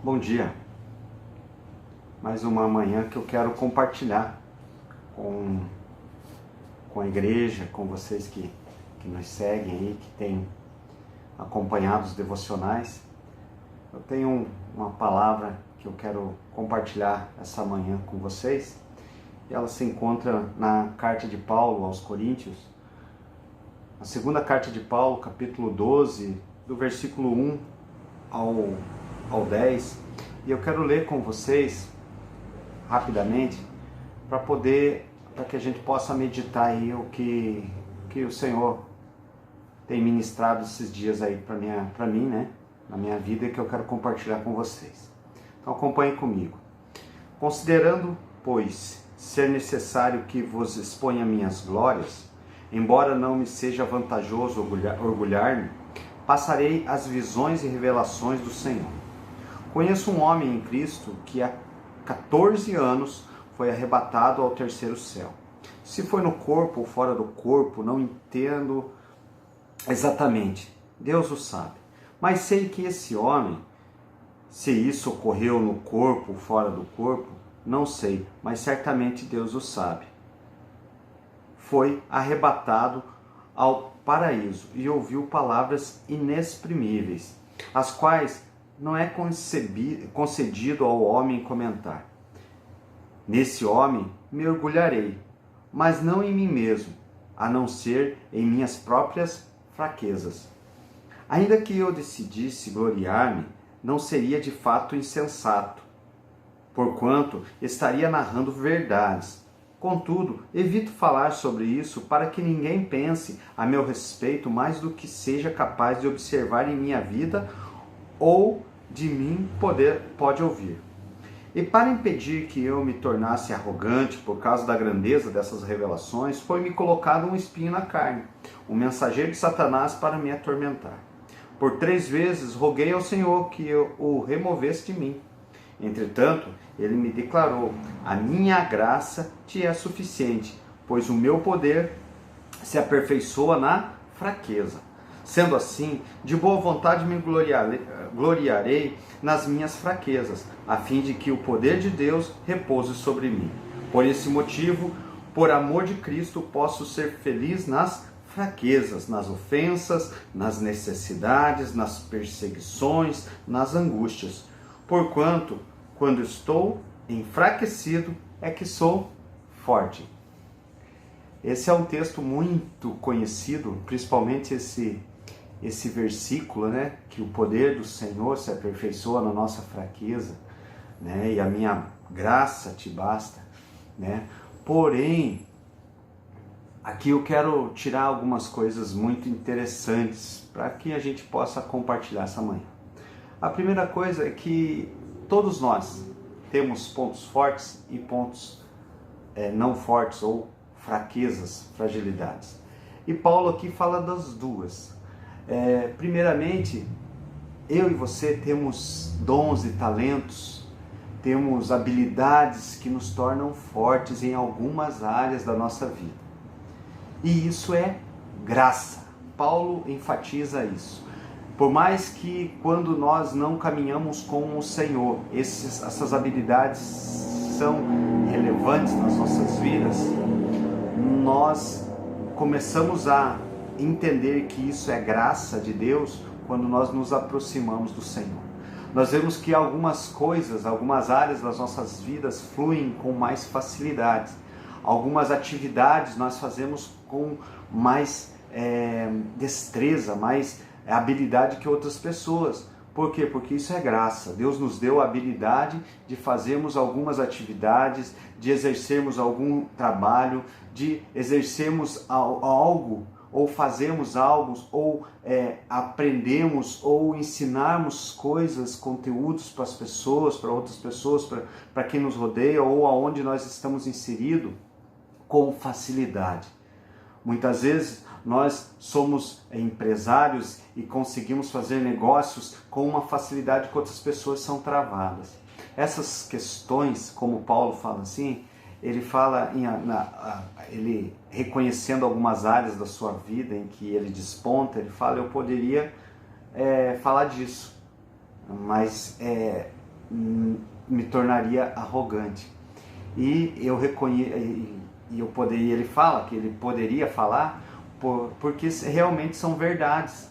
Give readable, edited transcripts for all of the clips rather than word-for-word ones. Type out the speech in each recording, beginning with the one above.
Bom dia, mais uma manhã que eu quero compartilhar com, com a igreja, com vocês que nos seguem aí, que têm acompanhado os devocionais. Eu tenho uma palavra que eu quero compartilhar essa manhã com vocês, e ela se encontra na carta de Paulo aos Coríntios, a segunda carta de Paulo, capítulo 12, do versículo 1 ao 10, e eu quero ler com vocês rapidamente para que a gente possa meditar aí o que o Senhor tem ministrado esses dias aí para mim, né, na minha vida, e que eu quero compartilhar com vocês. Então acompanhem comigo. Considerando, pois, ser necessário que vos exponha minhas glórias, embora não me seja vantajoso orgulhar-me, passarei as visões e revelações do Senhor. Conheço um homem em Cristo que há 14 anos foi arrebatado ao terceiro céu. Se foi no corpo ou fora do corpo, não entendo exatamente. Deus o sabe. Mas sei que esse homem, se isso ocorreu no corpo ou fora do corpo, não sei, mas certamente Deus o sabe. Foi arrebatado ao paraíso e ouviu palavras inexprimíveis, as quais não é concedido ao homem comentar. Nesse homem me orgulharei, mas não em mim mesmo, a não ser em minhas próprias fraquezas. Ainda que eu decidisse gloriar-me, não seria de fato insensato, porquanto estaria narrando verdades. Contudo, evito falar sobre isso para que ninguém pense a meu respeito mais do que seja capaz de observar em minha vida ou de mim pode ouvir. E para impedir que eu me tornasse arrogante por causa da grandeza dessas revelações, foi-me colocado um espinho na carne, um mensageiro de Satanás para me atormentar. Por 3 vezes roguei ao Senhor que eu o removesse de mim. Entretanto, ele me declarou: a minha graça te é suficiente, pois o meu poder se aperfeiçoa na fraqueza. Sendo assim, de boa vontade me gloriarei nas minhas fraquezas, a fim de que o poder de Deus repouse sobre mim. Por esse motivo, por amor de Cristo, posso ser feliz nas fraquezas, nas ofensas, nas necessidades, nas perseguições, nas angústias. Porquanto, quando estou enfraquecido, é que sou forte. Esse é um texto muito conhecido, principalmente esse versículo, né? Que o poder do Senhor se aperfeiçoa na nossa fraqueza, né? E a minha graça te basta, né? Porém, aqui eu quero tirar algumas coisas muito interessantes para que a gente possa compartilhar essa manhã. A primeira coisa é que todos nós temos pontos fortes e pontos não fortes, ou fraquezas, fragilidades. E Paulo aqui fala das duas. Primeiramente, eu e você temos dons e talentos, temos habilidades que nos tornam fortes em algumas áreas da nossa vida. E isso é graça. Paulo enfatiza isso. Por mais que quando nós não caminhamos com o Senhor, essas habilidades são relevantes nas nossas vidas, nós começamos a entender que isso é graça de Deus quando nós nos aproximamos do Senhor. Nós vemos que algumas coisas, algumas áreas das nossas vidas fluem com mais facilidade. Algumas atividades nós fazemos com mais destreza, mais habilidade que outras pessoas. Por quê? Porque isso é graça. Deus nos deu a habilidade de fazermos algumas atividades, de exercermos algum trabalho, de exercermos algo, ou fazermos algo, ou aprendemos, ou ensinarmos coisas, conteúdos para as pessoas, para outras pessoas, para quem nos rodeia, ou aonde nós estamos inseridos, com facilidade. Muitas vezes nós somos empresários e conseguimos fazer negócios com uma facilidade que outras pessoas são travadas. Essas questões, como Paulo fala assim, ele fala, ele reconhecendo algumas áreas da sua vida em que ele desponta, ele fala: eu poderia falar disso, mas me tornaria arrogante. E eu ele fala que ele poderia falar porque realmente são verdades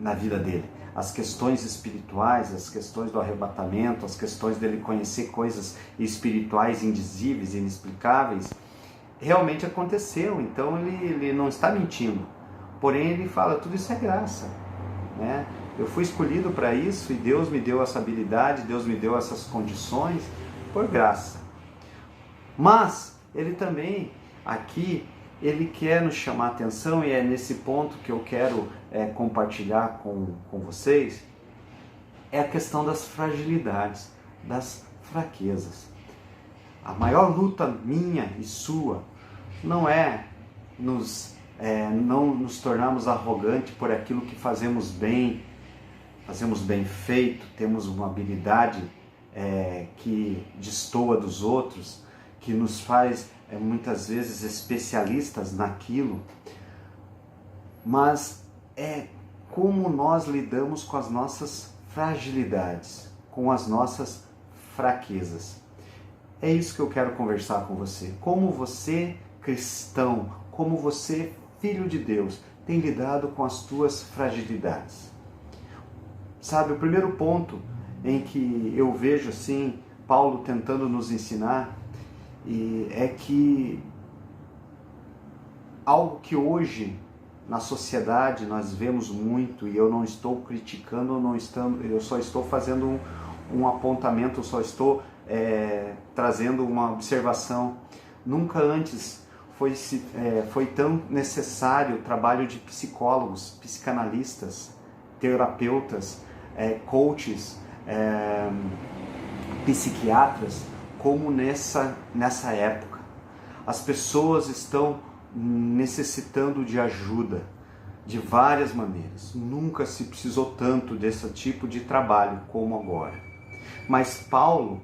na vida dele. As questões espirituais, as questões do arrebatamento, as questões dele conhecer coisas espirituais indizíveis, inexplicáveis, realmente aconteceu. Então ele não está mentindo. Porém ele fala, tudo isso é graça, né? Eu fui escolhido para isso e Deus me deu essa habilidade, Deus me deu essas condições por graça. Mas ele também, aqui, ele quer nos chamar a atenção, e é nesse ponto que eu quero compartilhar com vocês, é a questão das fragilidades, das fraquezas. A maior luta minha e sua não é não nos tornarmos arrogantes por aquilo que fazemos bem feito, temos uma habilidade que destoa dos outros, que nos faz muitas vezes especialistas naquilo, mas é como nós lidamos com as nossas fragilidades, com as nossas fraquezas. É isso que eu quero conversar com você. Como você, cristão, como você, filho de Deus, tem lidado com as tuas fragilidades. Sabe, o primeiro ponto em que eu vejo assim Paulo tentando nos ensinar é que algo que hoje na sociedade nós vemos muito, e eu não estou criticando, eu só estou fazendo um apontamento, só estou trazendo uma observação. Nunca antes foi tão necessário o trabalho de psicólogos, psicanalistas, terapeutas, coaches, psiquiatras, como nessa época. As pessoas estão necessitando de ajuda de várias maneiras. Nunca se precisou tanto desse tipo de trabalho como agora. Mas Paulo,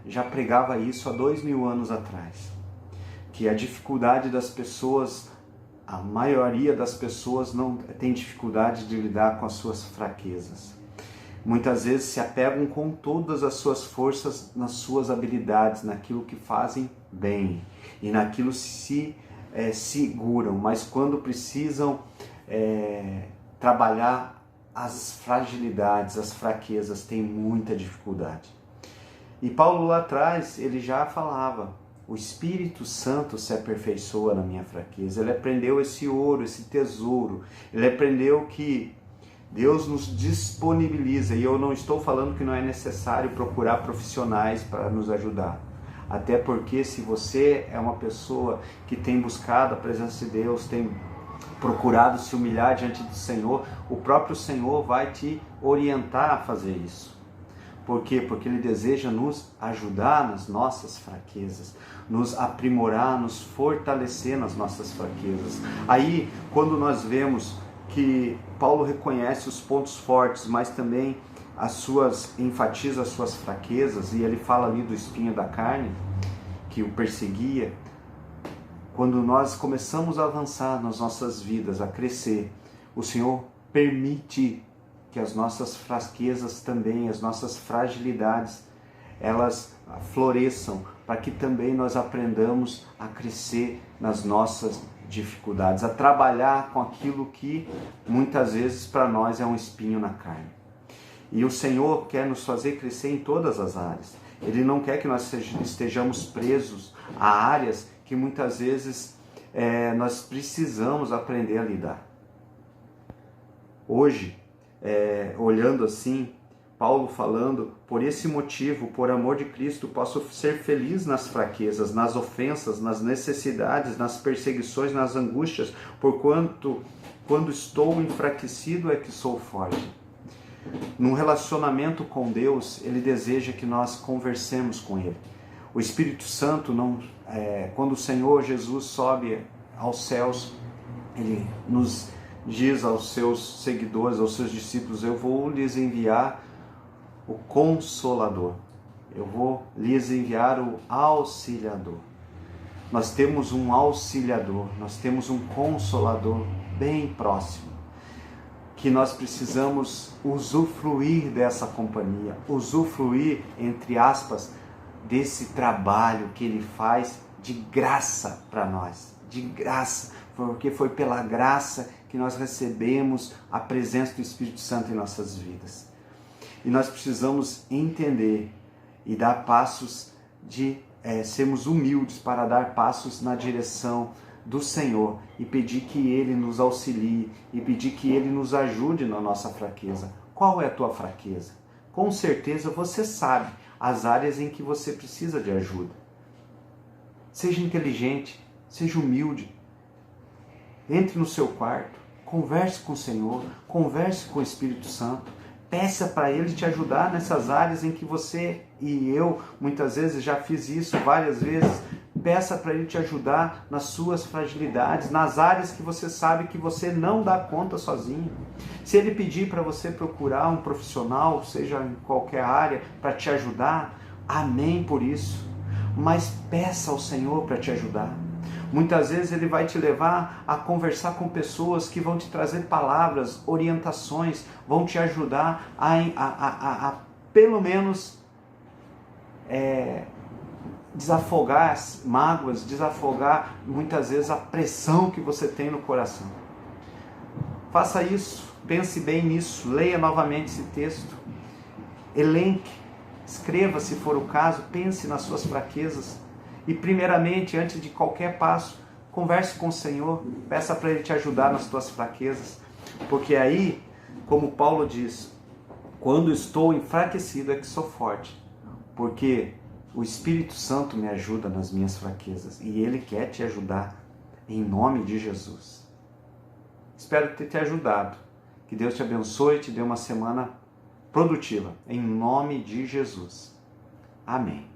já pregava isso há 2000 anos atrás, que a dificuldade das pessoas, a maioria das pessoas não tem dificuldade de lidar com as suas fraquezas. Muitas vezes se apegam com todas as suas forças nas suas habilidades, naquilo que fazem bem e naquilo se seguram, mas quando precisam trabalhar as fragilidades, as fraquezas, tem muita dificuldade. E Paulo lá atrás, ele já falava, o Espírito Santo se aperfeiçoa na minha fraqueza. Ele aprendeu esse ouro, esse tesouro, ele aprendeu que Deus nos disponibiliza, e eu não estou falando que não é necessário procurar profissionais para nos ajudar. Até porque se você é uma pessoa que tem buscado a presença de Deus, tem procurado se humilhar diante do Senhor, o próprio Senhor vai te orientar a fazer isso. Por quê? Porque Ele deseja nos ajudar nas nossas fraquezas, nos aprimorar, nos fortalecer nas nossas fraquezas. Aí, quando nós vemos que Paulo reconhece os pontos fortes, mas também enfatiza as suas fraquezas, e ele fala ali do espinho da carne, que o perseguia. Quando nós começamos a avançar nas nossas vidas, a crescer, o Senhor permite que as nossas fraquezas também, as nossas fragilidades, elas floresçam, para que também nós aprendamos a crescer nas nossas dificuldades, a trabalhar com aquilo que muitas vezes para nós é um espinho na carne. E o Senhor quer nos fazer crescer em todas as áreas. Ele não quer que nós estejamos presos a áreas que muitas vezes nós precisamos aprender a lidar. Hoje, olhando assim, Paulo falando, por esse motivo, por amor de Cristo, posso ser feliz nas fraquezas, nas ofensas, nas necessidades, nas perseguições, nas angústias, porquanto quando estou enfraquecido é que sou forte. Num relacionamento com Deus, Ele deseja que nós conversemos com Ele. O Espírito Santo, quando o Senhor Jesus sobe aos céus, Ele nos diz aos seus seguidores, aos seus discípulos, eu vou lhes enviar o Consolador, eu vou lhes enviar o Auxiliador. Nós temos um Auxiliador, nós temos um Consolador bem próximo, que nós precisamos usufruir dessa companhia, usufruir, entre aspas, desse trabalho que Ele faz de graça para nós, de graça, porque foi pela graça que nós recebemos a presença do Espírito Santo em nossas vidas. E nós precisamos entender e dar passos de sermos humildes para dar passos na direção do Senhor e pedir que Ele nos auxilie e pedir que Ele nos ajude na nossa fraqueza. Qual é a tua fraqueza? Com certeza você sabe as áreas em que você precisa de ajuda. Seja inteligente, seja humilde. Entre no seu quarto, converse com o Senhor, converse com o Espírito Santo. Peça para Ele te ajudar nessas áreas em que você e eu, muitas vezes, já fiz isso várias vezes. Peça para Ele te ajudar nas suas fragilidades, nas áreas que você sabe que você não dá conta sozinho. Se Ele pedir para você procurar um profissional, seja em qualquer área, para te ajudar, amém por isso. Mas peça ao Senhor para te ajudar. Muitas vezes Ele vai te levar a conversar com pessoas que vão te trazer palavras, orientações, vão te ajudar a pelo menos desafogar as mágoas, desafogar muitas vezes a pressão que você tem no coração. Faça isso, pense bem nisso, leia novamente esse texto, elenque, escreva se for o caso, pense nas suas fraquezas. E primeiramente, antes de qualquer passo, converse com o Senhor, peça para Ele te ajudar nas tuas fraquezas, porque aí, como Paulo diz, quando estou enfraquecido é que sou forte, porque o Espírito Santo me ajuda nas minhas fraquezas e Ele quer te ajudar em nome de Jesus. Espero ter te ajudado, que Deus te abençoe e te dê uma semana produtiva, em nome de Jesus. Amém.